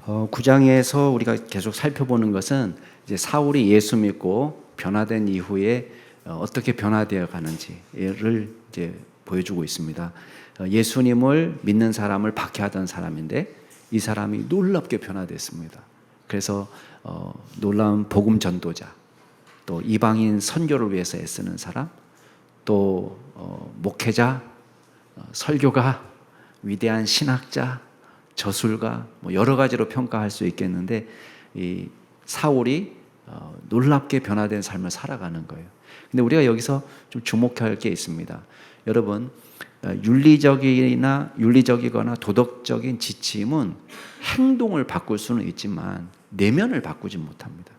9장에서 우리가 계속 살펴보는 것은 이제 사울이 예수 믿고 변화된 이후에 어떻게 변화되어 가는지를 이제 보여주고 있습니다. 예수님을 믿는 사람을 박해하던 사람인데 이 사람이 놀랍게 변화됐습니다. 그래서 놀라운 복음 전도자, 또 이방인 선교를 위해서 애쓰는 사람, 또 목회자, 설교가, 위대한 신학자, 저술가, 여러 가지로 평가할 수 있겠는데 이 사울이 놀랍게 변화된 삶을 살아가는 거예요. 근데 우리가 여기서 좀 주목할 게 있습니다. 여러분, 윤리적이거나 도덕적인 지침은 행동을 바꿀 수는 있지만 내면을 바꾸지 못합니다.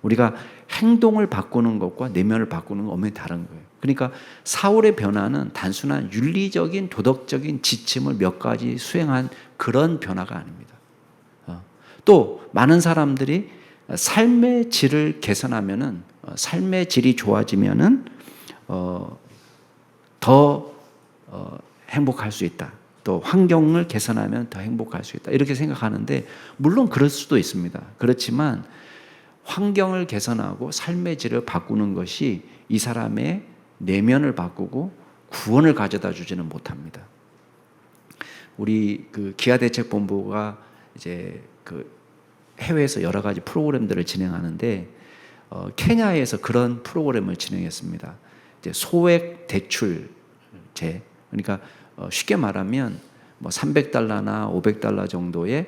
우리가 행동을 바꾸는 것과 내면을 바꾸는 건 엄연히 다른 거예요. 그러니까 사울의 변화는 단순한 윤리적인 도덕적인 지침을 몇 가지 수행한 그런 변화가 아닙니다. 또 많은 사람들이 삶의 질을 개선하면은, 삶의 질이 좋아지면은 더 행복할 수 있다. 또 환경을 개선하면 더 행복할 수 있다. 이렇게 생각하는데 물론 그럴 수도 있습니다. 그렇지만 환경을 개선하고 삶의 질을 바꾸는 것이 이 사람의 내면을 바꾸고 구원을 가져다 주지는 못합니다. 우리 기아대책본부가 이제 해외에서 여러 가지 프로그램들을 진행하는데 케냐에서 그런 프로그램을 진행했습니다. 이제 소액 대출제, 그러니까 쉽게 말하면 $300나 $500 정도의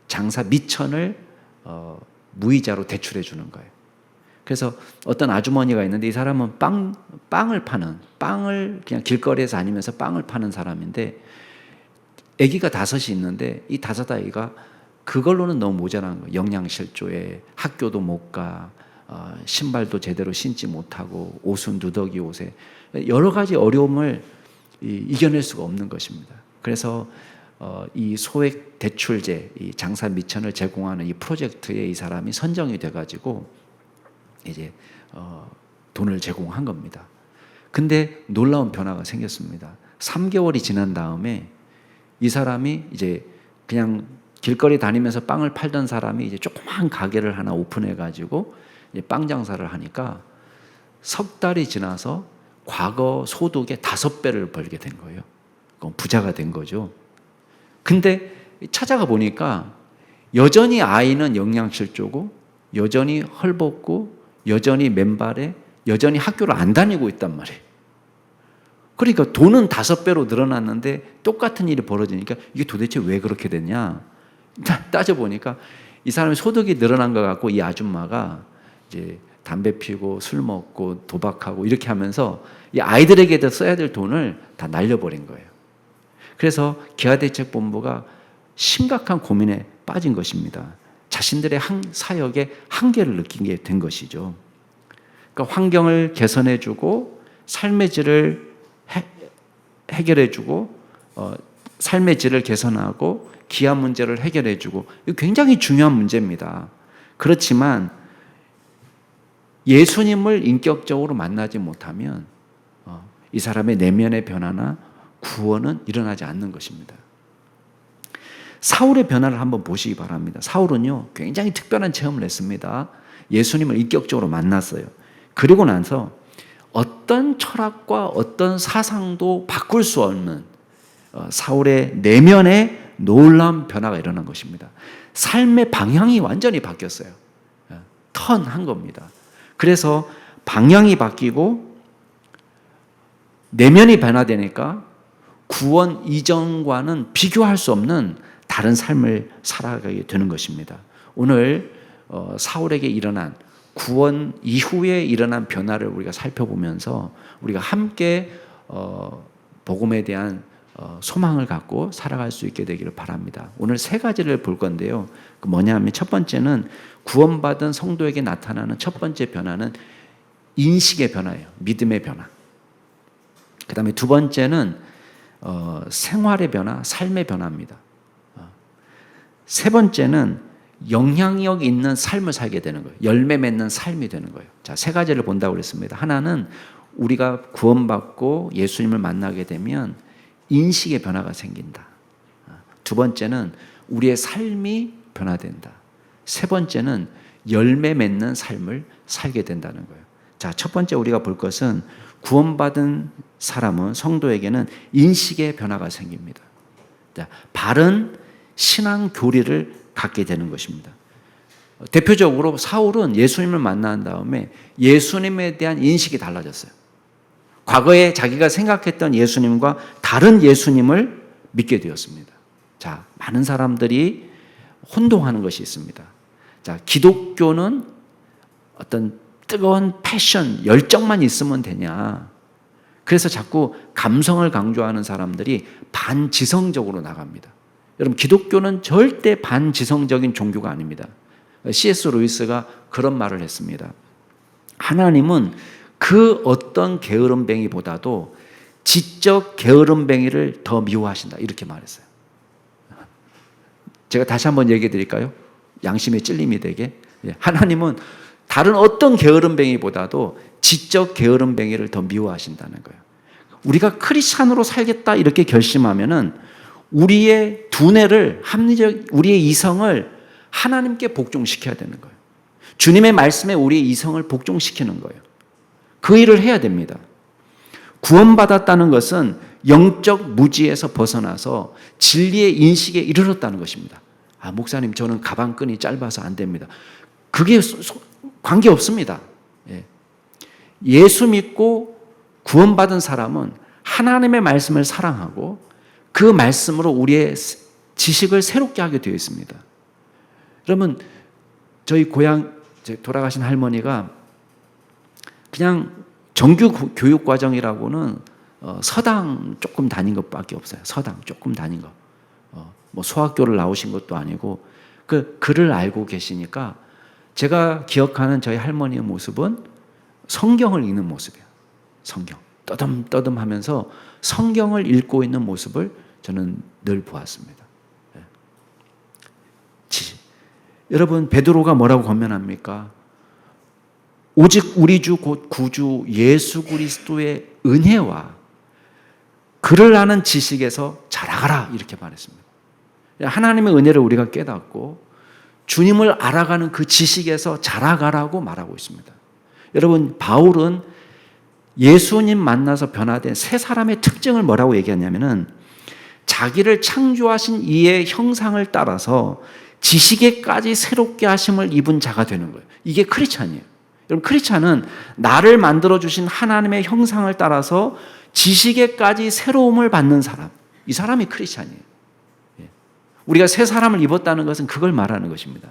장사 미천을 무이자로 대출해 주는 거예요. 그래서 어떤 아주머니가 있는데 이 사람은 빵을 그냥 길거리에서 다니면서 빵을 파는 사람인데 아기가 5이 있는데 이 5 아이가 그걸로는 너무 모자란 거예요. 영양실조에 학교도 못 가, 신발도 제대로 신지 못하고 옷은 누더기 옷에 여러 가지 어려움을 이겨낼 수가 없는 것입니다. 그래서 이 소액 대출제, 이 장사 미천을 제공하는 이 프로젝트에 이 사람이 선정이 돼가지고 이제 돈을 제공한 겁니다. 근데 놀라운 변화가 생겼습니다. 3개월이 지난 다음에 이 사람이 이제 그냥 길거리 다니면서 빵을 팔던 사람이 이제 조그만 가게를 하나 오픈해가지고 이제 빵 장사를 하니까 석 달이 지나서 과거 소득의 5배를 벌게 된 거예요. 그건 부자가 된 거죠. 근데 찾아가 보니까 여전히 아이는 영양실조고 여전히 헐벗고 여전히 맨발에 여전히 학교를 안 다니고 있단 말이에요. 그러니까 돈은 5배로 늘어났는데 똑같은 일이 벌어지니까 이게 도대체 왜 그렇게 됐냐? 따져보니까 이 사람의 소득이 늘어난 것 같고 이 아줌마가 이제 담배 피우고 술 먹고 도박하고 이렇게 하면서 이 아이들에게도 써야 될 돈을 다 날려버린 거예요. 그래서 기아대책본부가 심각한 고민에 빠진 것입니다. 자신들의 사역의 한계를 느끼게 된 것이죠. 그러니까 환경을 개선해주고 삶의 질을 해결해주고 삶의 질을 개선하고 기아 문제를 해결해주고 이거 굉장히 중요한 문제입니다. 그렇지만 예수님을 인격적으로 만나지 못하면 이 사람의 내면의 변화나 구원은 일어나지 않는 것입니다. 사울의 변화를 한번 보시기 바랍니다. 사울은요 굉장히 특별한 체험을 했습니다. 예수님을 인격적으로 만났어요. 그리고 나서 어떤 철학과 어떤 사상도 바꿀 수 없는 사울의 내면에 놀라운 변화가 일어난 것입니다. 삶의 방향이 완전히 바뀌었어요. 턴한 겁니다. 그래서 방향이 바뀌고 내면이 변화되니까 구원 이전과는 비교할 수 없는 다른 삶을 살아가게 되는 것입니다. 오늘 사울에게 일어난 구원 이후에 일어난 변화를 우리가 살펴보면서 우리가 함께 복음에 대한 소망을 갖고 살아갈 수 있게 되기를 바랍니다. 오늘 3가지를 볼 건데요. 뭐냐면 첫 번째는 구원받은 성도에게 나타나는 첫 번째 변화는 인식의 변화예요. 믿음의 변화. 그 다음에 두 번째는 생활의 변화, 삶의 변화입니다. 세 번째는 영향력 있는 삶을 살게 되는 거예요. 열매 맺는 삶이 되는 거예요. 자, 3가지를 본다고 그랬습니다. 하나는 우리가 구원받고 예수님을 만나게 되면 인식의 변화가 생긴다. 두 번째는 우리의 삶이 변화된다. 세 번째는 열매 맺는 삶을 살게 된다는 거예요. 자, 첫 번째 우리가 볼 것은 구원받은 사람은, 성도에게는 인식의 변화가 생깁니다. 자, 바른 신앙 교리를 갖게 되는 것입니다. 대표적으로 사울은 예수님을 만난 다음에 예수님에 대한 인식이 달라졌어요. 과거에 자기가 생각했던 예수님과 다른 예수님을 믿게 되었습니다. 자, 많은 사람들이 혼동하는 것이 있습니다. 자, 기독교는 어떤 뜨거운 패션, 열정만 있으면 되냐. 그래서 자꾸 감성을 강조하는 사람들이 반지성적으로 나갑니다. 여러분, 기독교는 절대 반지성적인 종교가 아닙니다. C.S. 루이스가 그런 말을 했습니다. 하나님은 그 어떤 게으름뱅이보다도 지적 게으름뱅이를 더 미워하신다. 이렇게 말했어요. 제가 다시 한번 얘기해 드릴까요? 양심의 찔림이 되게. 하나님은 다른 어떤 게으름뱅이보다도 지적 게으름뱅이를 더 미워하신다는 거예요. 우리가 크리스찬으로 살겠다 이렇게 결심하면은 우리의 두뇌를, 우리의 이성을 하나님께 복종시켜야 되는 거예요. 주님의 말씀에 우리의 이성을 복종시키는 거예요. 그 일을 해야 됩니다. 구원받았다는 것은 영적 무지에서 벗어나서 진리의 인식에 이르렀다는 것입니다. 아, 목사님, 저는 가방끈이 짧아서 안 됩니다. 그게 관계 없습니다. 예수 믿고 구원받은 사람은 하나님의 말씀을 사랑하고 그 말씀으로 우리의 지식을 새롭게 하게 되어 있습니다. 여러분, 저희 고향 돌아가신 할머니가 그냥 정규 교육 과정이라고는 서당 조금 다닌 것밖에 없어요. 서당 조금 다닌 거. 뭐 소학교를 나오신 것도 아니고 그 글을 알고 계시니까 제가 기억하는 저희 할머니의 모습은 성경을 읽는 모습이에요. 성경. 떠듬떠듬 하면서 성경을 읽고 있는 모습을 저는 늘 보았습니다. 여러분, 베드로가 뭐라고 권면합니까? 오직 우리 주 곧 구주 예수 그리스도의 은혜와 그를 아는 지식에서 자라가라 이렇게 말했습니다. 하나님의 은혜를 우리가 깨닫고 주님을 알아가는 그 지식에서 자라가라고 말하고 있습니다. 여러분, 바울은 예수님 만나서 변화된 세 사람의 특징을 뭐라고 얘기하냐면은 자기를 창조하신 이의 형상을 따라서 지식에까지 새롭게 하심을 입은 자가 되는 거예요. 이게 크리스찬이에요. 여러분, 크리스찬은 나를 만들어주신 하나님의 형상을 따라서 지식에까지 새로움을 받는 사람, 이 사람이 크리스찬이에요. 우리가 새 사람을 입었다는 것은 그걸 말하는 것입니다.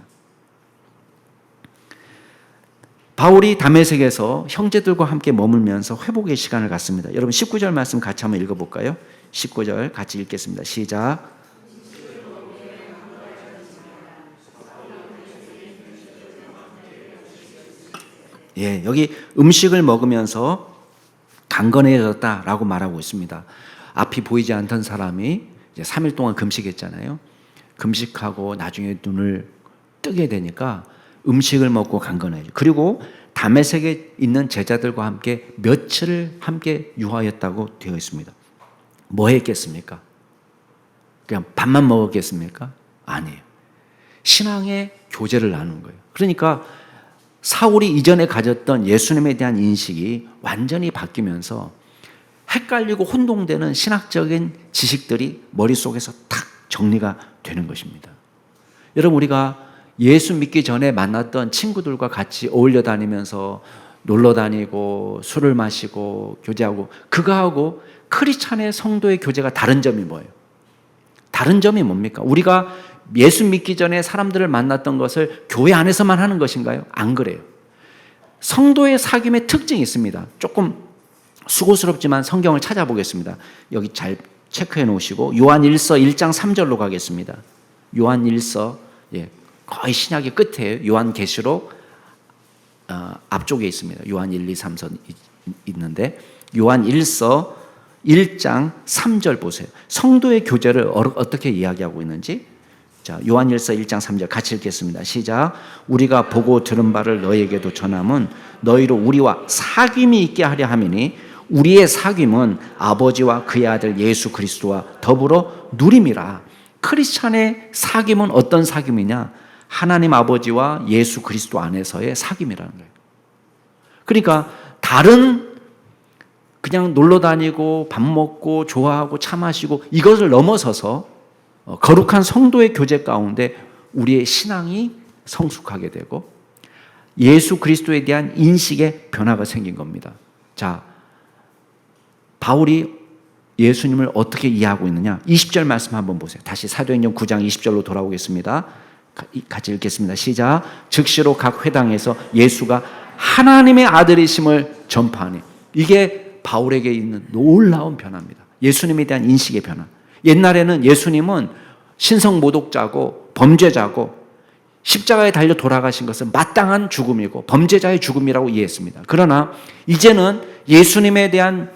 바울이 다메섹에서 형제들과 함께 머물면서 회복의 시간을 갖습니다. 여러분, 19절 말씀 같이 한번 읽어볼까요? 19절 같이 읽겠습니다. 시작. 여기 음식을 먹으면서 강건해졌다라고 말하고 있습니다. 앞이 보이지 않던 사람이 이제 3일 동안 금식했잖아요. 금식하고 나중에 눈을 뜨게 되니까 음식을 먹고 강건해요. 그리고 다메섹에 있는 제자들과 함께 며칠을 함께 유하였다고 되어 있습니다. 뭐 했겠습니까? 그냥 밥만 먹었겠습니까? 아니에요. 신앙의 교제를 나눈 거예요. 그러니까 사울이 이전에 가졌던 예수님에 대한 인식이 완전히 바뀌면서 헷갈리고 혼동되는 신학적인 지식들이 머릿속에서 탁 정리가 되는 것입니다. 여러분, 우리가 예수 믿기 전에 만났던 친구들과 같이 어울려 다니면서 놀러 다니고 술을 마시고 교제하고, 그거하고 크리스찬의 성도의 교제가 다른 점이 뭐예요? 다른 점이 뭡니까? 우리가 예수 믿기 전에 사람들을 만났던 것을 교회 안에서만 하는 것인가요? 안 그래요. 성도의 사귐의 특징이 있습니다. 조금 수고스럽지만 성경을 찾아보겠습니다. 여기 잘 체크해 놓으시고 요한 1서 1장 3절로 가겠습니다. 요한 1서, 거의 신약의 끝에 요한 계시록 앞쪽에 있습니다. 요한 1, 2, 3서 있는데 요한 1서 1장 3절 보세요. 성도의 교제를 어떻게 이야기하고 있는지. 자, 요한일서 1장 3절 같이 읽겠습니다. 시작. 우리가 보고 들은 바를 너희에게도 전함은 너희로 우리와 사귐이 있게 하려 함이니 우리의 사귐은 아버지와 그의 아들 예수 그리스도와 더불어 누림이라. 크리스찬의 사귐은 어떤 사귐이냐? 하나님 아버지와 예수 그리스도 안에서의 사귐이라는 거예요. 그러니까 다른 그냥 놀러 다니고 밥 먹고 좋아하고 차 마시고 이것을 넘어서서 거룩한 성도의 교제 가운데 우리의 신앙이 성숙하게 되고 예수 그리스도에 대한 인식의 변화가 생긴 겁니다. 자, 바울이 예수님을 어떻게 이해하고 있느냐? 20절 말씀 한번 보세요. 다시 사도행전 9장 20절로 돌아오겠습니다. 같이 읽겠습니다. 시작. 즉시로 각 회당에서 예수가 하나님의 아들이심을 전파하니. 이게 바울에게 있는 놀라운 변화입니다. 예수님에 대한 인식의 변화. 옛날에는 예수님은 신성 모독자고 범죄자고 십자가에 달려 돌아가신 것은 마땅한 죽음이고 범죄자의 죽음이라고 이해했습니다. 그러나 이제는 예수님에 대한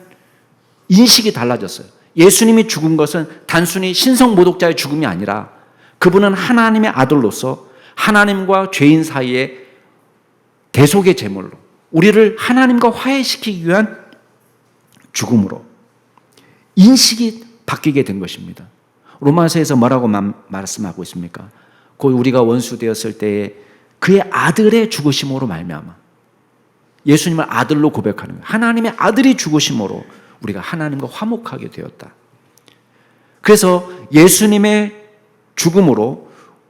인식이 달라졌어요. 예수님이 죽은 것은 단순히 신성 모독자의 죽음이 아니라 그분은 하나님의 아들로서 하나님과 죄인 사이에 대속의 제물로 우리를 하나님과 화해시키기 위한 죽음으로 인식이 바뀌게 된 것입니다. 로마서에서 뭐라고 말씀하고 있습니까? 곧 우리가 원수 되었을 때에 그의 아들의 죽으심으로 말미암아 예수님을 아들로 고백하는 거예요. 하나님의 아들이 죽으심으로 우리가 하나님과 화목하게 되었다. 그래서 예수님의 죽음으로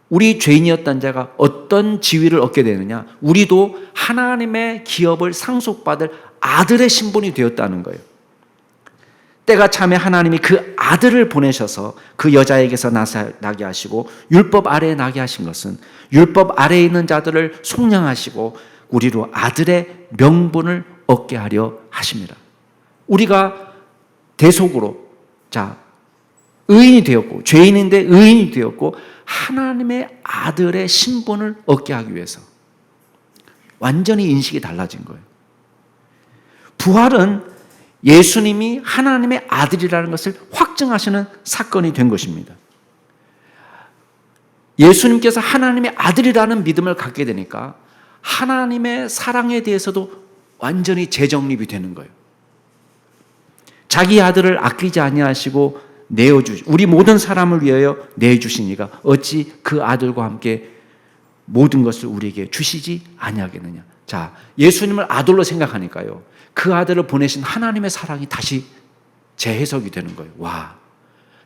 우리 죄인이었던 자가 어떤 지위를 얻게 되느냐? 우리도 하나님의 기업을 상속받을 아들의 신분이 되었다는 거예요. 때가 차면 하나님이 그 아들을 보내셔서 그 여자에게서 나게 하시고 율법 아래에 나게 하신 것은 율법 아래에 있는 자들을 속량하시고 우리로 아들의 명분을 얻게 하려 하십니다. 우리가 대속으로 의인이 되었고 죄인인데 의인이 되었고 하나님의 아들의 신분을 얻게 하기 위해서 완전히 인식이 달라진 거예요. 부활은 예수님이 하나님의 아들이라는 것을 확증하시는 사건이 된 것입니다. 예수님께서 하나님의 아들이라는 믿음을 갖게 되니까 하나님의 사랑에 대해서도 완전히 재정립이 되는 거예요. 자기 아들을 아끼지 아니하시고 우리 모든 사람을 위하여 내주신 이가 어찌 그 아들과 함께 모든 것을 우리에게 주시지 아니하겠느냐. 자, 예수님을 아들로 생각하니까요. 그 아들을 보내신 하나님의 사랑이 다시 재해석이 되는 거예요. 와,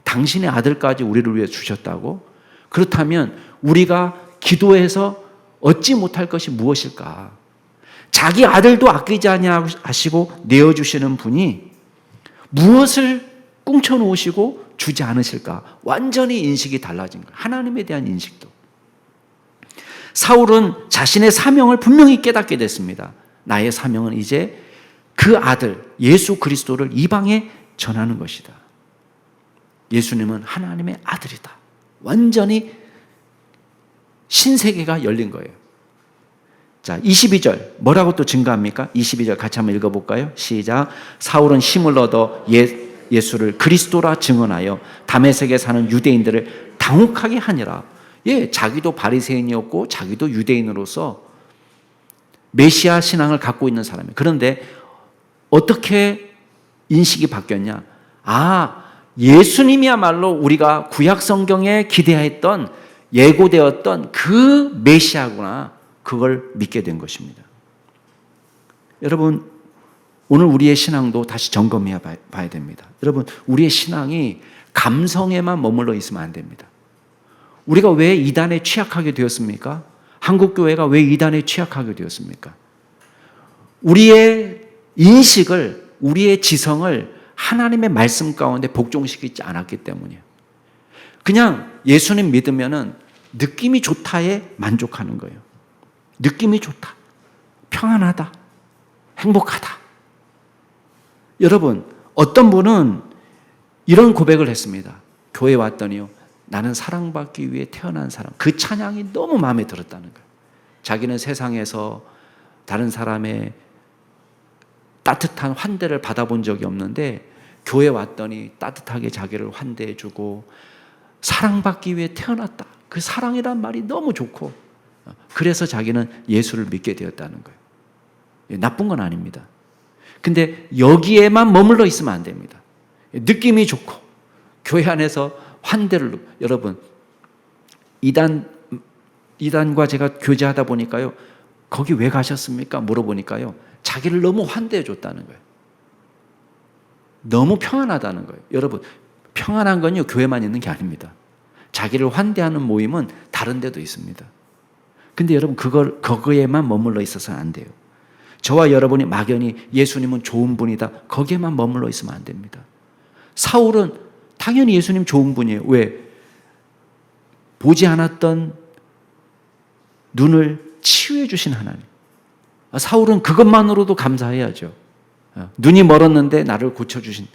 당신의 아들까지 우리를 위해 주셨다고? 그렇다면 우리가 기도해서 얻지 못할 것이 무엇일까? 자기 아들도 아끼지 아니하시고 내어주시는 분이 무엇을 꿍쳐놓으시고 주지 않으실까? 완전히 인식이 달라진 거예요. 하나님에 대한 인식도. 사울은 자신의 사명을 분명히 깨닫게 됐습니다. 나의 사명은 이제 그 아들 예수 그리스도를 이방에 전하는 것이다. 예수님은 하나님의 아들이다. 완전히 신세계가 열린 거예요. 자, 22절 뭐라고 또 증거합니까? 22절 같이 한번 읽어볼까요? 시작. 사울은 힘을 얻어 예수를 그리스도라 증언하여 다메섹에 사는 유대인들을 당혹하게 하니라. 자기도 바리새인이었고 자기도 유대인으로서 메시아 신앙을 갖고 있는 사람이에요. 그런데 어떻게 인식이 바뀌었냐? 예수님이야말로 우리가 구약 성경에 기대했던 예고되었던 그 메시아구나. 그걸 믿게 된 것입니다. 여러분, 오늘 우리의 신앙도 다시 점검해 봐야 됩니다. 여러분, 우리의 신앙이 감성에만 머물러 있으면 안 됩니다. 우리가 왜 이단에 취약하게 되었습니까? 한국교회가 왜 이단에 취약하게 되었습니까? 우리의 인식을, 우리의 지성을 하나님의 말씀 가운데 복종시키지 않았기 때문이에요. 그냥 예수님 믿으면은 느낌이 좋다에 만족하는 거예요. 느낌이 좋다, 평안하다, 행복하다. 여러분, 어떤 분은 이런 고백을 했습니다. 교회 왔더니요, 나는 사랑받기 위해 태어난 사람. 그 찬양이 너무 마음에 들었다는 거예요. 자기는 세상에서 다른 사람의 따뜻한 환대를 받아본 적이 없는데 교회 왔더니 따뜻하게 자기를 환대해주고 사랑받기 위해 태어났다. 그 사랑이란 말이 너무 좋고 그래서 자기는 예수를 믿게 되었다는 거예요. 나쁜 건 아닙니다. 근데 여기에만 머물러 있으면 안 됩니다. 느낌이 좋고 교회 안에서 환대를, 여러분, 이단과 제가 교제하다 보니까요, 거기 왜 가셨습니까? 물어보니까요, 자기를 너무 환대해 줬다는 거예요. 너무 평안하다는 거예요. 여러분, 평안한 건요, 교회만 있는 게 아닙니다. 자기를 환대하는 모임은 다른 데도 있습니다. 근데 여러분, 거기에만 머물러 있어서는 안 돼요. 저와 여러분이 막연히 예수님은 좋은 분이다, 거기에만 머물러 있으면 안 됩니다. 사울은 당연히 예수님 좋은 분이에요. 왜? 보지 않았던 눈을 치유해 주신 하나님. 사울은 그것만으로도 감사해야죠. 눈이 멀었는데 나를 고쳐주신.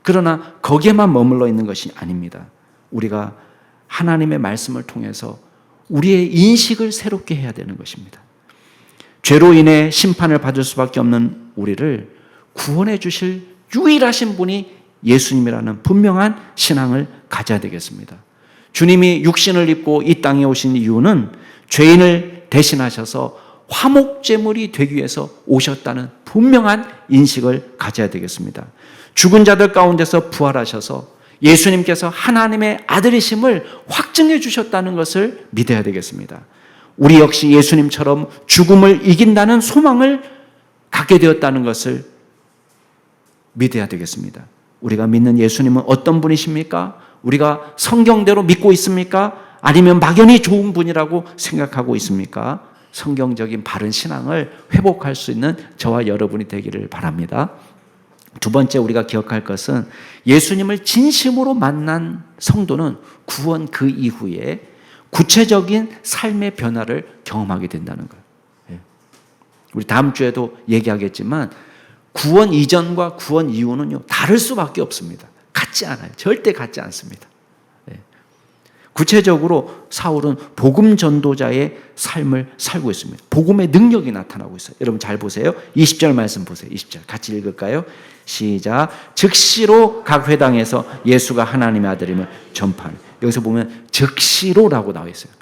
그러나 거기에만 머물러 있는 것이 아닙니다. 우리가 하나님의 말씀을 통해서 우리의 인식을 새롭게 해야 되는 것입니다. 죄로 인해 심판을 받을 수밖에 없는 우리를 구원해 주실 유일하신 분이 예수님이라는 분명한 신앙을 가져야 되겠습니다. 주님이 육신을 입고 이 땅에 오신 이유는 죄인을 대신하셔서 화목제물이 되기 위해서 오셨다는 분명한 인식을 가져야 되겠습니다. 죽은 자들 가운데서 부활하셔서 예수님께서 하나님의 아들이심을 확증해 주셨다는 것을 믿어야 되겠습니다. 우리 역시 예수님처럼 죽음을 이긴다는 소망을 갖게 되었다는 것을 믿어야 되겠습니다. 우리가 믿는 예수님은 어떤 분이십니까? 우리가 성경대로 믿고 있습니까? 아니면 막연히 좋은 분이라고 생각하고 있습니까? 성경적인 바른 신앙을 회복할 수 있는 저와 여러분이 되기를 바랍니다. 두 번째 우리가 기억할 것은 예수님을 진심으로 만난 성도는 구원 그 이후에 구체적인 삶의 변화를 경험하게 된다는 거예요. 우리 다음 주에도 얘기하겠지만 구원 이전과 구원 이후는요, 다를 수밖에 없습니다. 같지 않아요. 절대 같지 않습니다. 구체적으로 사울은 복음 전도자의 삶을 살고 있습니다. 복음의 능력이 나타나고 있어요. 여러분 잘 보세요. 20절 말씀 보세요. 20절 같이 읽을까요? 시작. 즉시로 각 회당에서 예수가 하나님의 아들임을 전파하는. 여기서 보면 즉시로라고 나와 있어요.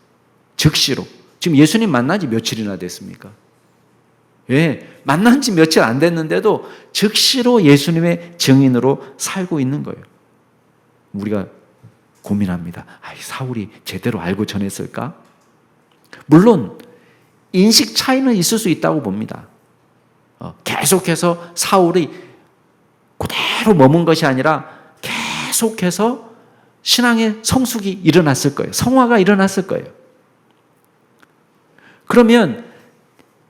즉시로. 지금 예수님 만난 지 며칠이나 됐습니까? 예, 만난 지 며칠 안 됐는데도 즉시로 예수님의 증인으로 살고 있는 거예요. 우리가 고민합니다. 사울이 제대로 알고 전했을까? 물론 인식 차이는 있을 수 있다고 봅니다. 계속해서 사울이 그대로 머문 것이 아니라 계속해서 신앙의 성숙이 일어났을 거예요. 성화가 일어났을 거예요. 그러면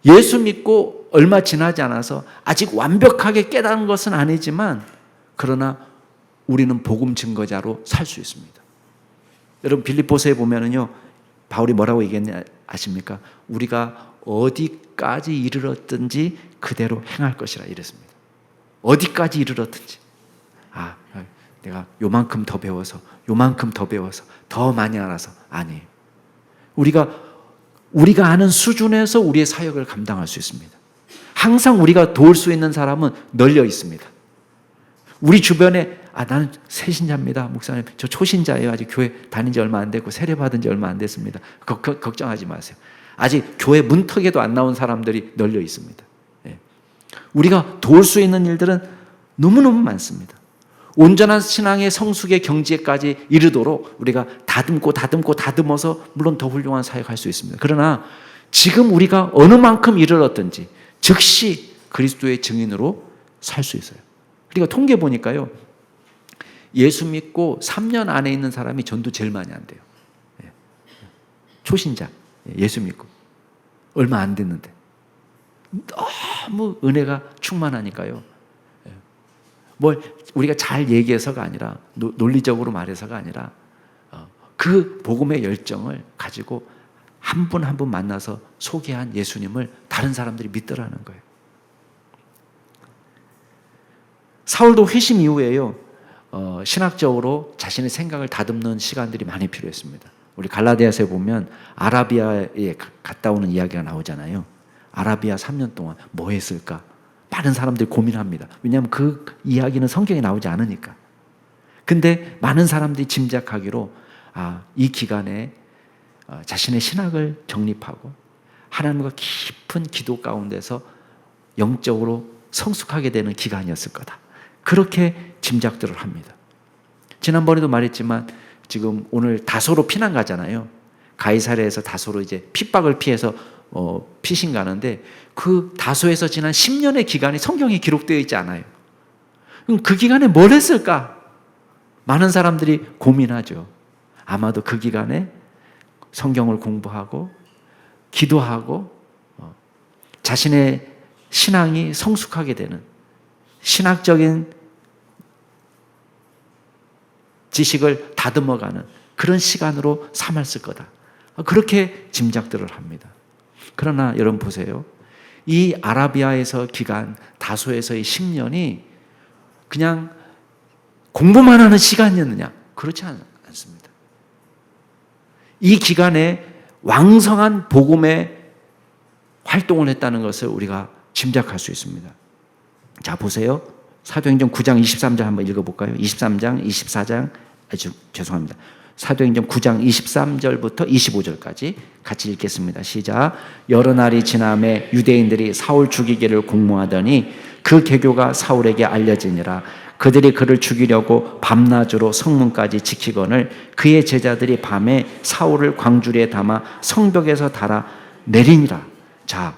예수 믿고 얼마 지나지 않아서 아직 완벽하게 깨달은 것은 아니지만 그러나 우리는 복음 증거자로 살 수 있습니다. 여러분 빌립보서에 보면은요, 바울이 뭐라고 얘기했냐 아십니까? 우리가 어디까지 이르렀든지 그대로 행할 것이라 이랬습니다. 어디까지 이르렀든지. 내가 요만큼 더 배워서 더 많이 알아서 아니에요. 우리가 아는 수준에서 우리의 사역을 감당할 수 있습니다. 항상 우리가 도울 수 있는 사람은 널려 있습니다. 우리 주변에 나는 새신자입니다. 목사님, 저 초신자예요. 아직 교회 다닌 지 얼마 안 됐고 세례 받은 지 얼마 안 됐습니다. 걱정하지 마세요. 아직 교회 문턱에도 안 나온 사람들이 널려 있습니다. 우리가 도울 수 있는 일들은 너무너무 많습니다. 온전한 신앙의 성숙의 경지에까지 이르도록 우리가 다듬어서 물론 더 훌륭한 사역할 수 있습니다. 그러나 지금 우리가 어느 만큼 이르렀든지 즉시 그리스도의 증인으로 살 수 있어요. 그러니까 통계 보니까요, 예수 믿고 3년 안에 있는 사람이 전도 제일 많이 안 돼요. 초신자, 예수 믿고 얼마 안 됐는데 너무 은혜가 충만하니까요. 우리가 잘 얘기해서가 아니라 논리적으로 말해서가 아니라 그 복음의 열정을 가지고 한 분 한 분 만나서 소개한 예수님을 다른 사람들이 믿더라는 거예요. 사울도 회심 이후에요, 신학적으로 자신의 생각을 다듬는 시간들이 많이 필요했습니다. 우리 갈라디아서에 보면 아라비아에 갔다 오는 이야기가 나오잖아요. 아라비아 3년 동안 뭐 했을까? 많은 사람들이 고민합니다. 왜냐하면 그 이야기는 성경에 나오지 않으니까. 근데 많은 사람들이 짐작하기로 이 기간에 자신의 신학을 정립하고 하나님과 깊은 기도 가운데서 영적으로 성숙하게 되는 기간이었을 거다. 그렇게 짐작들을 합니다. 지난번에도 말했지만 지금 오늘 다소로 피난 가잖아요. 가이사랴에서 다소로 이제 핍박을 피해서 피신 가는데 그 다소에서 지난 10년의 기간이 성경에 기록되어 있지 않아요. 그럼 그 기간에 뭘 했을까? 많은 사람들이 고민하죠. 아마도 그 기간에 성경을 공부하고 기도하고 자신의 신앙이 성숙하게 되는 신학적인 지식을 다듬어가는 그런 시간으로 삼았을 거다. 그렇게 짐작들을 합니다. 그러나 여러분 보세요. 이 아라비아에서 기간 다소에서의 10년이 그냥 공부만 하는 시간이었느냐? 그렇지 않습니다. 이 기간에 왕성한 복음의 활동을 했다는 것을 우리가 짐작할 수 있습니다. 자, 보세요. 사도행전 9장 23절 한번 읽어볼까요? 23장, 24장, 죄송합니다. 사도행전 9장 23절부터 25절까지 같이 읽겠습니다. 시작. 여러 날이 지남에 유대인들이 사울 죽이기를 공모하더니 그 계교가 사울에게 알려지니라. 그들이 그를 죽이려고 밤낮으로 성문까지 지키거늘 그의 제자들이 밤에 사울을 광주리에 담아 성벽에서 달아 내리니라. 자,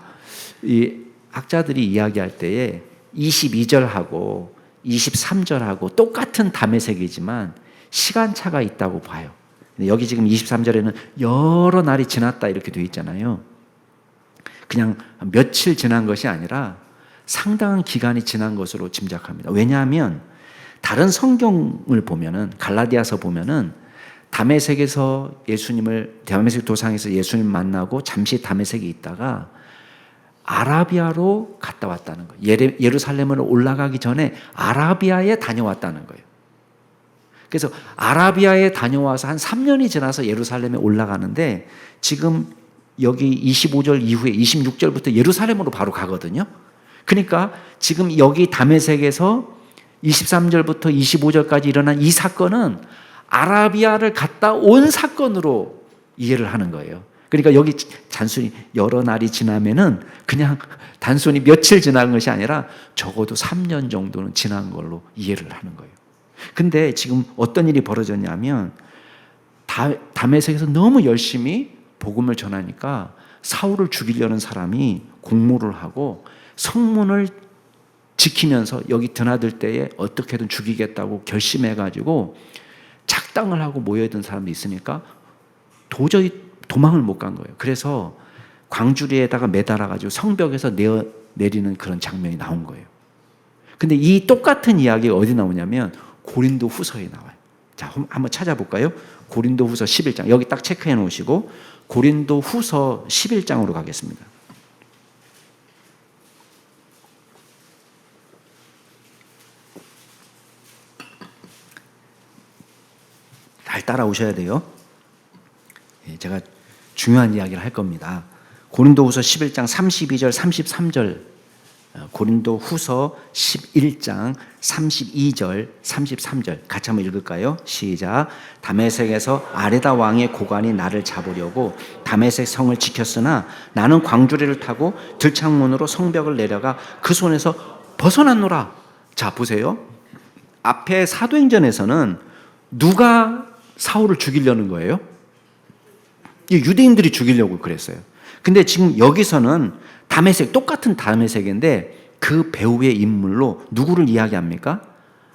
이 학자들이 이야기할 때에 22절하고 23절하고 똑같은 다메섹이지만 시간차가 있다고 봐요. 여기 지금 23절에는 여러 날이 지났다 이렇게 되어 있잖아요. 그냥 며칠 지난 것이 아니라 상당한 기간이 지난 것으로 짐작합니다. 왜냐하면 다른 성경을 보면은 갈라디아서 보면은 다메섹에서 다메섹 도상에서 예수님 만나고 잠시 다메섹에 있다가 아라비아로 갔다 왔다는 거예요. 예루살렘으로 올라가기 전에 아라비아에 다녀왔다는 거예요. 그래서 아라비아에 다녀와서 한 3년이 지나서 예루살렘에 올라가는데 지금 여기 25절 이후에 26절부터 예루살렘으로 바로 가거든요. 그러니까 지금 여기 다메섹에서 23절부터 25절까지 일어난 이 사건은 아라비아를 갔다 온 사건으로 이해를 하는 거예요. 그러니까 여기 단순히 여러 날이 지나면은 그냥 단순히 며칠 지난 것이 아니라 적어도 3년 정도는 지난 걸로 이해를 하는 거예요. 근데 지금 어떤 일이 벌어졌냐면 다메섹에서 너무 열심히 복음을 전하니까 사울을 죽이려는 사람이 공모를 하고 성문을 지키면서 여기 드나들 때에 어떻게든 죽이겠다고 결심해가지고 작당을 하고 모여있던 사람도 있으니까 도저히 도망을 못 간 거예요. 그래서 광주리에다가 매달아가지고 성벽에서 내리는 그런 장면이 나온 거예요. 근데 이 똑같은 이야기가 어디 나오냐면 고린도 후서에 나와요. 자, 한번 찾아볼까요? 고린도 후서 11장. 여기 딱 체크해 놓으시고 고린도 후서 11장으로 가겠습니다. 잘 따라오셔야 돼요. 제가 중요한 이야기를 할 겁니다. 고린도후서 11장 32절 33절, 고린도후서 11장 32절 33절 같이 한번 읽을까요? 시작. 다메섹에서 아레다 왕의 고관이 나를 잡으려고 다메섹 성을 지켰으나 나는 광주리를 타고 들창문으로 성벽을 내려가 그 손에서 벗어났노라. 자, 보세요. 앞에 사도행전에서는 누가 사울을 죽이려는 거예요? 유대인들이 죽이려고 그랬어요. 근데 지금 여기서는 다메섹, 똑같은 다메섹인데 그 배후의 인물로 누구를 이야기합니까?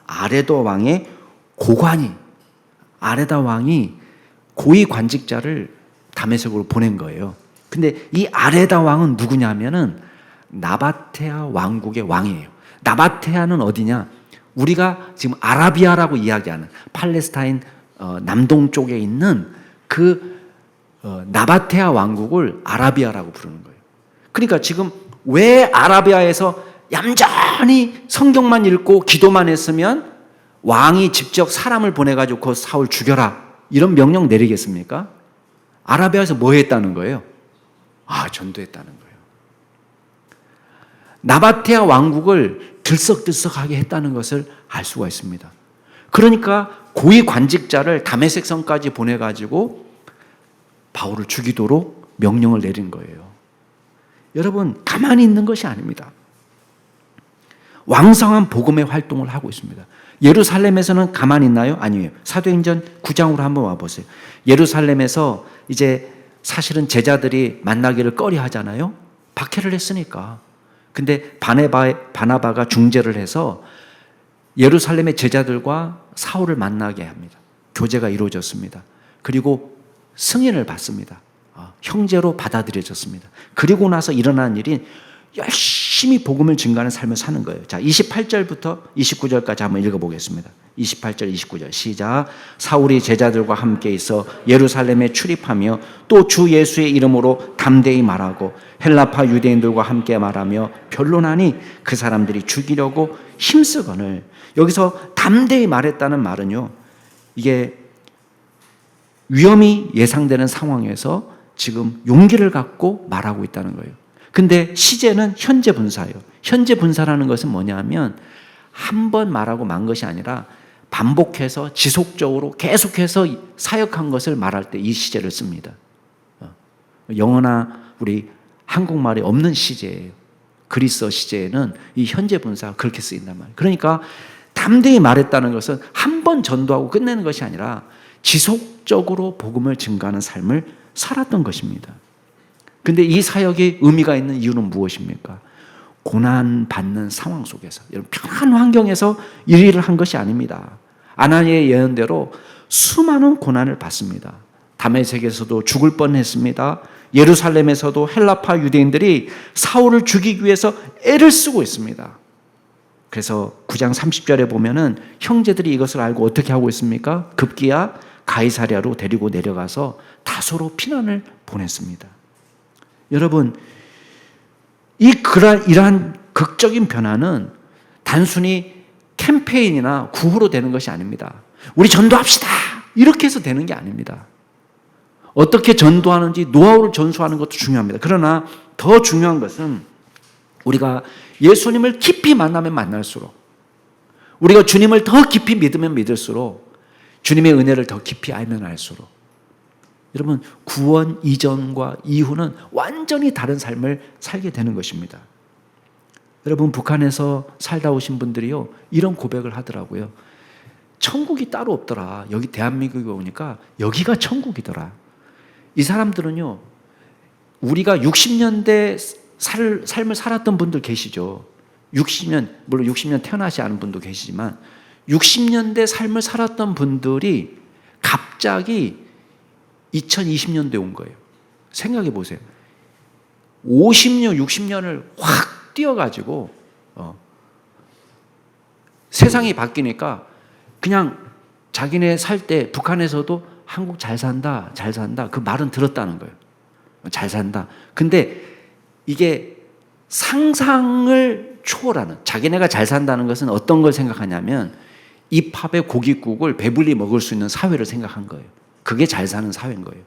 아레다 왕의 고관이, 아레다 왕이 고위 관직자를 다메섹으로 보낸 거예요. 근데 이 아레다 왕은 누구냐면은 나바테아 왕국의 왕이에요. 나바테아는 어디냐? 우리가 지금 아라비아라고 이야기하는 팔레스타인 남동쪽에 있는 그 나바테아 왕국을 아라비아라고 부르는 거예요. 그러니까 지금 왜 아라비아에서 얌전히 성경만 읽고 기도만 했으면 왕이 직접 사람을 보내가지고 그 사울 죽여라 이런 명령 내리겠습니까? 아라비아에서 뭐 했다는 거예요? 전도했다는 거예요. 나바테아 왕국을 들썩들썩하게 했다는 것을 알 수가 있습니다. 그러니까 고위 관직자를 다메섹 성까지 보내가지고 바울을 죽이도록 명령을 내린 거예요. 여러분, 가만히 있는 것이 아닙니다. 왕성한 복음의 활동을 하고 있습니다. 예루살렘에서는 가만히 있나요? 아니에요. 사도행전 9장으로 한번 와보세요. 예루살렘에서 이제 사실은 제자들이 만나기를 꺼려 하잖아요. 박해를 했으니까. 근데 바나바가 중재를 해서 예루살렘의 제자들과 사울을 만나게 합니다. 교제가 이루어졌습니다. 그리고 승인을 받습니다. 형제로 받아들여졌습니다. 그리고 나서 일어난 일이 열심히 복음을 증거하는 삶을 사는 거예요. 자, 28절부터 29절까지 한번 읽어보겠습니다. 28절, 29절 시작. 사울이 제자들과 함께 있어 예루살렘에 출입하며 또 주 예수의 이름으로 담대히 말하고 헬라파 유대인들과 함께 말하며 변론하니 그 사람들이 죽이려고 힘쓰거늘. 여기서 담대히 말했다는 말은요, 이게 위험이 예상되는 상황에서 지금 용기를 갖고 말하고 있다는 거예요. 근데 시제는 현재 분사예요. 현재 분사라는 것은 뭐냐면 한 번 말하고 만 것이 아니라 반복해서 지속적으로 계속해서 사역한 것을 말할 때 이 시제를 씁니다. 영어나 우리 한국말에 없는 시제예요. 그리스어 시제에는 이 현재 분사가 그렇게 쓰인단 말이에요. 그러니까 담대히 말했다는 것은 한 번 전도하고 끝내는 것이 아니라 지속적으로 복음을 증거하는 삶을 살았던 것입니다. 근데 이 사역에 의미가 있는 이유는 무엇입니까? 고난받는 상황 속에서, 여러분 편한 환경에서 이 일을 한 것이 아닙니다. 아나니의 예언대로 수많은 고난을 받습니다. 다메섹에서도 죽을 뻔했습니다. 예루살렘에서도 헬라파 유대인들이 사울을 죽이기 위해서 애를 쓰고 있습니다. 그래서 9장 30절에 보면은 형제들이 이것을 알고 어떻게 하고 있습니까? 급기야 가이사랴로 데리고 내려가서 다소로 피난을 보냈습니다. 여러분, 이러한 극적인 변화는 단순히 캠페인이나 구호로 되는 것이 아닙니다. 우리 전도합시다! 이렇게 해서 되는 게 아닙니다. 어떻게 전도하는지 노하우를 전수하는 것도 중요합니다. 그러나 더 중요한 것은 우리가 예수님을 깊이 만나면 만날수록, 우리가 주님을 더 깊이 믿으면 믿을수록, 주님의 은혜를 더 깊이 알면 알수록, 여러분 구원 이전과 이후는 완전히 다른 삶을 살게 되는 것입니다. 여러분 북한에서 살다 오신 분들이요 이런 고백을 하더라고요. 천국이 따로 없더라. 여기 대한민국에 오니까 여기가 천국이더라. 이 사람들은요, 우리가 60년대 삶을 살았던 분들 계시죠. 60년, 물론 60년 태어나지 않은 분도 계시지만 60년대 삶을 살았던 분들이 갑자기 2020년대에 온 거예요. 생각해 보세요. 50년, 60년을 확 뛰어가지고 세상이 바뀌니까 그냥 자기네 살 때 북한에서도 한국 잘 산다, 잘 산다 그 말은 들었다는 거예요. 잘 산다. 근데 이게 상상을 초월하는, 자기네가 잘 산다는 것은 어떤 걸 생각하냐면 이 팝에 고깃국을 배불리 먹을 수 있는 사회를 생각한 거예요. 그게 잘 사는 사회인 거예요.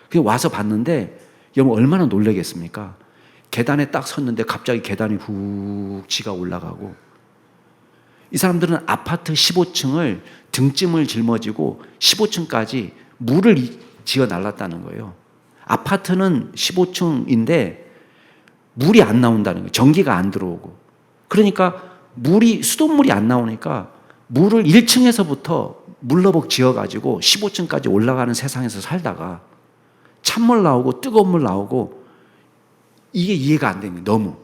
그게 와서 봤는데 여러분 얼마나 놀라겠습니까? 계단에 딱 섰는데 갑자기 계단이 훅 지가 올라가고, 이 사람들은 아파트 15층을 등짐을 짊어지고 15층까지 물을 지어 날랐다는 거예요. 아파트는 15층인데 물이 안 나온다는 거예요. 전기가 안 들어오고. 그러니까 수돗물이 안 나오니까 물을 1층에서부터 물러벅 지어가지고 15층까지 올라가는 세상에서 살다가 찬물 나오고 뜨거운 물 나오고 이게 이해가 안 됩니다. 너무.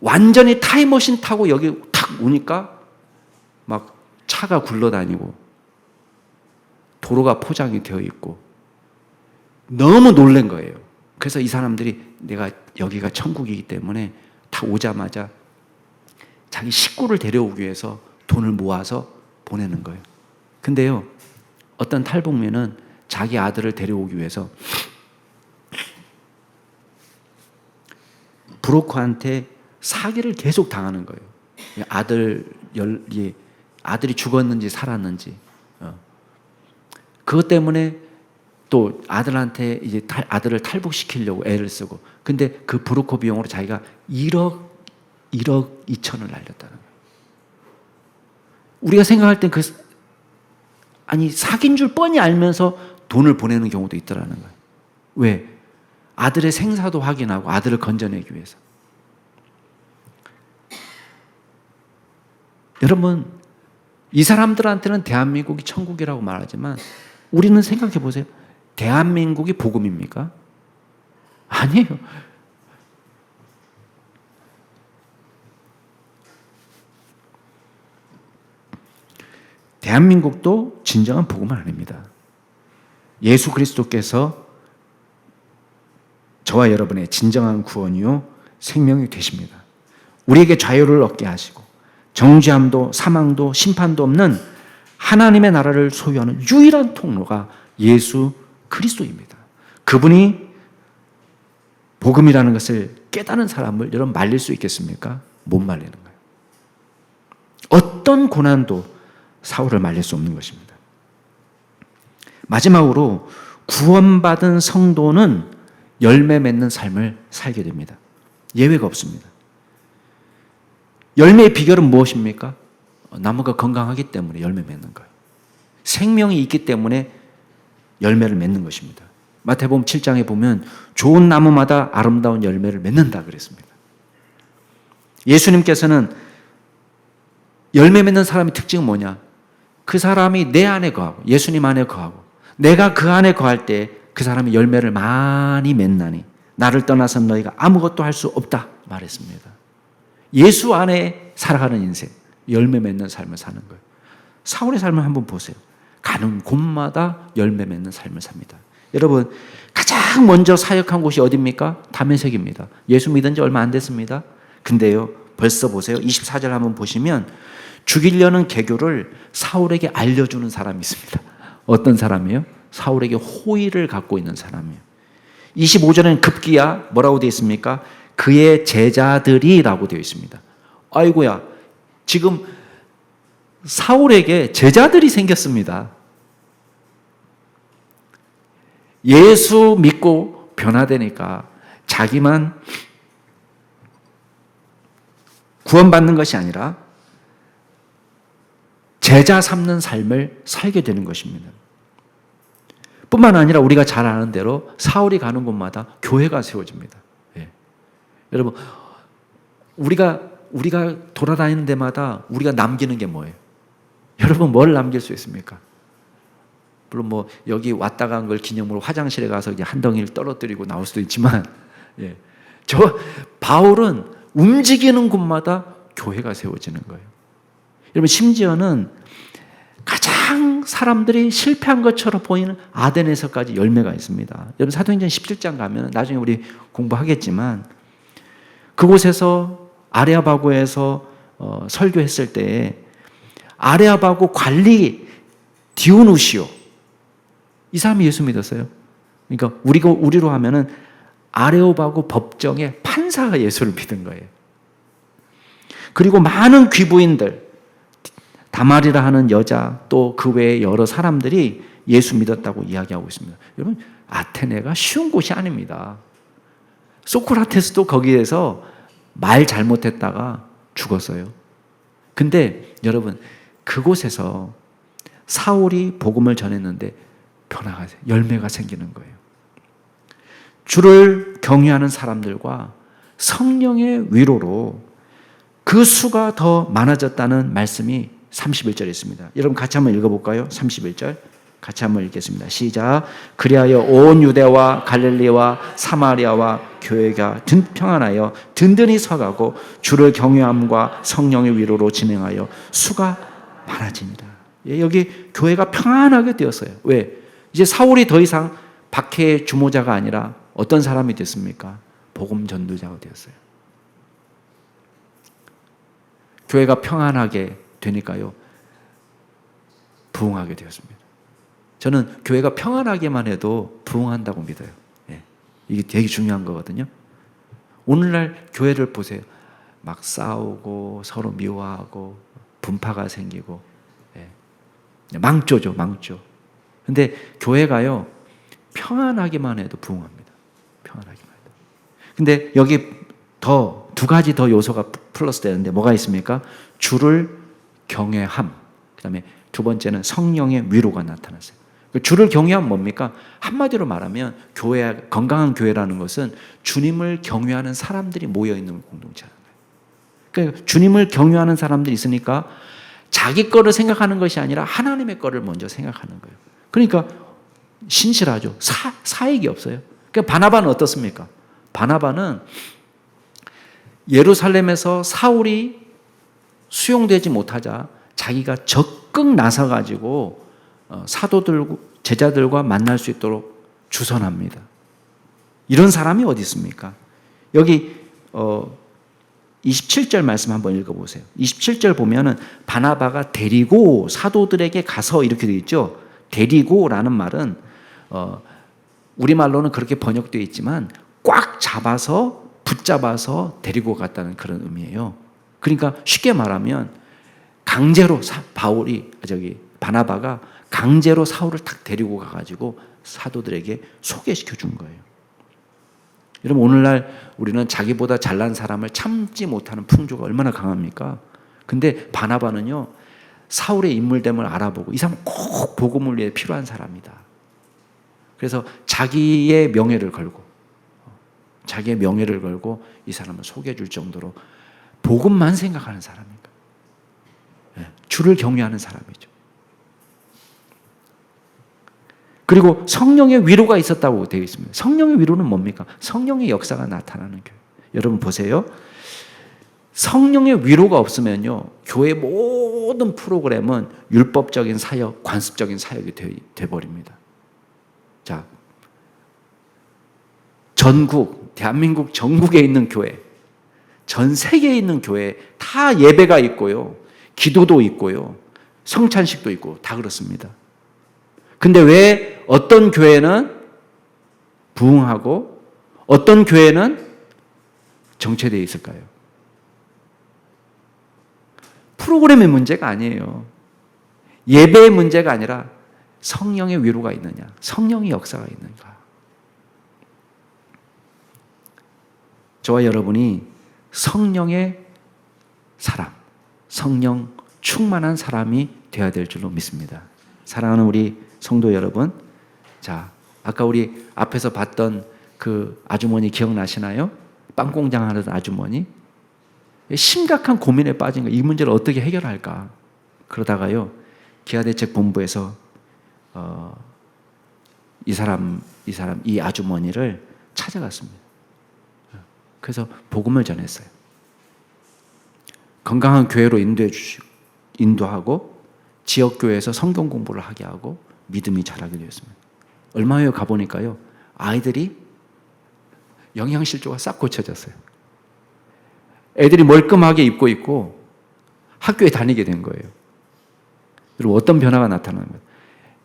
완전히 타임머신 타고 여기 탁 오니까 막 차가 굴러다니고 도로가 포장이 되어 있고 너무 놀란 거예요. 그래서 이 사람들이 내가 여기가 천국이기 때문에 다 오자마자 자기 식구를 데려오기 위해서 돈을 모아서 보내는 거예요. 근데요, 어떤 탈북민은 자기 아들을 데려오기 위해서 브로커한테 사기를 계속 당하는 거예요. 아들이 죽었는지 살았는지. 그것 때문에 또 아들한테 이제 아들을 탈북시키려고 애를 쓰고. 근데 그 브로커 비용으로 자기가 1억 2천을 날렸다는 거예요. 우리가 생각할 땐 사기인 줄 뻔히 알면서 돈을 보내는 경우도 있더라는 거예요. 왜? 아들의 생사도 확인하고 아들을 건져내기 위해서. 여러분, 이 사람들한테는 대한민국이 천국이라고 말하지만 우리는 생각해 보세요. 대한민국이 복음입니까? 아니에요. 대한민국도 진정한 복음은 아닙니다. 예수 그리스도께서 저와 여러분의 진정한 구원이요 생명이 되십니다. 우리에게 자유를 얻게 하시고 정죄함도 사망도 심판도 없는 하나님의 나라를 소유하는 유일한 통로가 예수 그리스도입니다. 그분이 복음이라는 것을 깨달은 사람을 여러분 말릴 수 있겠습니까? 못 말리는 거예요. 어떤 고난도 사울을 말릴 수 없는 것입니다. 마지막으로 구원받은 성도는 열매 맺는 삶을 살게 됩니다. 예외가 없습니다. 열매의 비결은 무엇입니까? 나무가 건강하기 때문에 열매 맺는 거예요. 생명이 있기 때문에 열매를 맺는 것입니다. 마태복음 7장에 보면 좋은 나무마다 아름다운 열매를 맺는다 그랬습니다. 예수님께서는 열매 맺는 사람의 특징은 뭐냐? 그 사람이 내 안에 거하고 예수님 안에 거하고 내가 그 안에 거할 때 그 사람이 열매를 많이 맺나니 나를 떠나서는 너희가 아무것도 할 수 없다 말했습니다. 예수 안에 살아가는 인생, 열매 맺는 삶을 사는 거예요. 사울의 삶을 한번 보세요. 가는 곳마다 열매 맺는 삶을 삽니다. 여러분, 가장 먼저 사역한 곳이 어디입니까? 다메섹입니다. 예수 믿은 지 얼마 안 됐습니다. 근데요, 벌써 보세요. 24절 한번 보시면 죽이려는 계교를 사울에게 알려주는 사람이 있습니다. 어떤 사람이에요? 사울에게 호의를 갖고 있는 사람이에요. 25절에는 급기야 뭐라고 되어 있습니까? 그의 제자들이라고 되어 있습니다. 아이고야, 지금 사울에게 제자들이 생겼습니다. 예수 믿고 변화되니까 자기만 구원받는 것이 아니라 제자 삼는 삶을 살게 되는 것입니다. 뿐만 아니라 우리가 잘 아는 대로 사울이 가는 곳마다 교회가 세워집니다. 예. 여러분, 우리가 돌아다니는 데마다 우리가 남기는 게 뭐예요? 여러분, 뭘 남길 수 있습니까? 물론 뭐 여기 왔다 간 걸 기념으로 화장실에 가서 이제 한 덩이를 떨어뜨리고 나올 수도 있지만, 예. 저 바울은 움직이는 곳마다 교회가 세워지는 거예요. 여러분, 심지어는 가장 사람들이 실패한 것처럼 보이는 아덴에서까지 열매가 있습니다. 여러분, 사도행전 17장 가면 나중에 우리 공부하겠지만 그곳에서 아레아바고에서 설교했을 때 아레아바고 관리 디오누시오, 이 사람이 예수 믿었어요. 그러니까 우리로 하면은 아레오바고 법정의 판사가 예수를 믿은 거예요. 그리고 많은 귀부인들, 다말이라 하는 여자, 또 그 외에 여러 사람들이 예수 믿었다고 이야기하고 있습니다. 여러분, 아테네가 쉬운 곳이 아닙니다. 소크라테스도 거기에서 말 잘못했다가 죽었어요. 근데 여러분, 그곳에서 사울이 복음을 전했는데 변화가, 열매가 생기는 거예요. 주를 경외하는 사람들과 성령의 위로로 그 수가 더 많아졌다는 말씀이 31절에 있습니다. 여러분 같이 한번 읽어볼까요? 31절 같이 한번 읽겠습니다. 시작. 그리하여 온 유대와 갈릴리와 사마리아와 교회가 평안하여 든든히 서가고 주를 경외함과 성령의 위로로 진행하여 수가 많아집니다. 여기 교회가 평안하게 되었어요. 왜? 이제 사울이 더 이상 박해의 주모자가 아니라 어떤 사람이 됐습니까? 복음 전도자가 되었어요. 교회가 평안하게 되니까요, 부흥하게 되었습니다. 저는 교회가 평안하게만 해도 부흥한다고 믿어요. 예. 이게 되게 중요한 거거든요. 오늘날 교회를 보세요. 막 싸우고 서로 미워하고 분파가 생기고, 예. 망조죠, 망조. 근데 교회가요, 평안하기만 해도 부흥합니다. 평안하기만 해도. 근데 여기 두 가지 더 요소가 플러스 되는데 뭐가 있습니까? 주를 경외함. 그 다음에 두 번째는 성령의 위로가 나타났어요. 주를 경외함 뭡니까? 한마디로 말하면 건강한 교회라는 것은 주님을 경외하는 사람들이 모여있는 공동체라는 거예요. 그러니까 주님을 경유하는 사람들이 있으니까 자기 거를 생각하는 것이 아니라 하나님의 거를 먼저 생각하는 거예요. 그러니까 신실하죠. 사익이 없어요. 그러니까 바나바는 어떻습니까? 바나바는 예루살렘에서 사울이 수용되지 못하자 자기가 적극 나서가지고 사도들, 제자들과 만날 수 있도록 주선합니다. 이런 사람이 어디 있습니까? 여기 27절 말씀 한번 읽어보세요. 27절 보면은 바나바가 데리고 사도들에게 가서 이렇게 되어 있죠. 데리고라는 말은 우리말로는 그렇게 번역되어 있지만 꽉 잡아서 붙잡아서 데리고 갔다는 그런 의미예요. 그러니까 쉽게 말하면 강제로 바나바가 강제로 사울을 탁 데리고 가가지고 사도들에게 소개시켜 준 거예요. 여러분 오늘날 우리는 자기보다 잘난 사람을 참지 못하는 풍조가 얼마나 강합니까? 근데 바나바는요 사울의 인물됨을 알아보고 이 사람 꼭 복음을 위해 필요한 사람이다. 그래서 자기의 명예를 걸고 이 사람을 소개해 줄 정도로 복음만 생각하는 사람입니다. 주를 경외하는 사람이죠. 그리고 성령의 위로가 있었다고 되어 있습니다. 성령의 위로는 뭡니까? 성령의 역사가 나타나는 교회. 여러분 보세요. 성령의 위로가 없으면요, 교회 모든 프로그램은 율법적인 사역, 관습적인 사역이 되어버립니다. 자, 대한민국 전국에 있는 교회, 전 세계에 있는 교회 다 예배가 있고요, 기도도 있고요, 성찬식도 있고 다 그렇습니다. 근데 왜 어떤 교회는 부흥하고 어떤 교회는 정체되어 있을까요? 프로그램의 문제가 아니에요. 예배의 문제가 아니라 성령의 위로가 있느냐, 성령의 역사가 있는가. 저와 여러분이 성령의 사람, 성령 충만한 사람이 되어야 될 줄로 믿습니다. 사랑하는 우리 성도 여러분, 자, 아까 우리 앞에서 봤던 그 아주머니 기억나시나요? 빵공장 하는 아주머니. 심각한 고민에 빠진 거예요. 이 문제를 어떻게 해결할까? 그러다가요, 기아대책본부에서 이 아주머니를 찾아갔습니다. 그래서 복음을 전했어요. 건강한 교회로 인도하고 지역교회에서 성경 공부를 하게 하고 믿음이 자라게 되었습니다. 얼마 후에 가보니까요, 아이들이 영양실조가 싹 고쳐졌어요. 애들이 멀끔하게 입고 있고 학교에 다니게 된 거예요. 그리고 어떤 변화가 나타나는 거예요?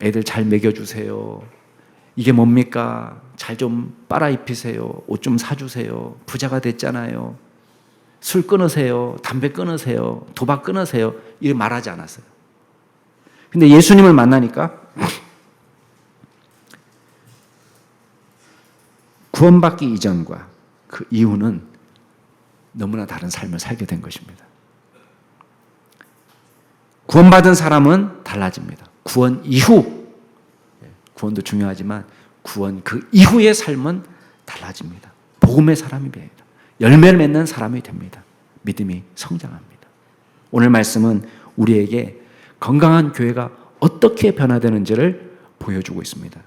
애들 잘 먹여주세요. 이게 뭡니까? 잘 좀 빨아 입히세요. 옷 좀 사주세요. 부자가 됐잖아요. 술 끊으세요. 담배 끊으세요. 도박 끊으세요. 이렇게 말하지 않았어요. 근데 예수님을 만나니까 구원받기 이전과 그 이후는 너무나 다른 삶을 살게 된 것입니다. 구원받은 사람은 달라집니다. 구원 이후, 구원도 중요하지만 구원 그 이후의 삶은 달라집니다. 복음의 사람이 됩니다. 열매를 맺는 사람이 됩니다. 믿음이 성장합니다. 오늘 말씀은 우리에게 건강한 교회가 어떻게 변화되는지를 보여주고 있습니다.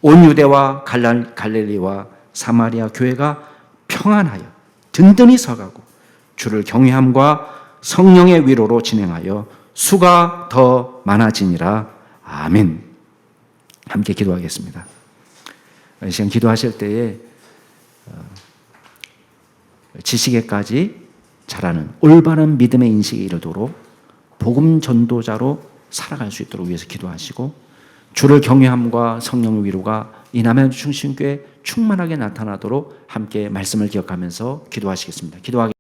온 유대와 갈릴리와 사마리아 교회가 평안하여 든든히 서가고 주를 경외함과 성령의 위로로 진행하여 수가 더 많아지니라. 아멘. 함께 기도하겠습니다. 이 시간 기도하실 때에 지식에까지 자라는 올바른 믿음의 인식에 이르도록 복음 전도자로 살아갈 수 있도록 위해서 기도하시고, 주를 경외함과 성령의 위로가 이 남양 중심교회 충만하게 나타나도록 함께 말씀을 기억하면서 기도하시겠습니다. 기도하겠습니다.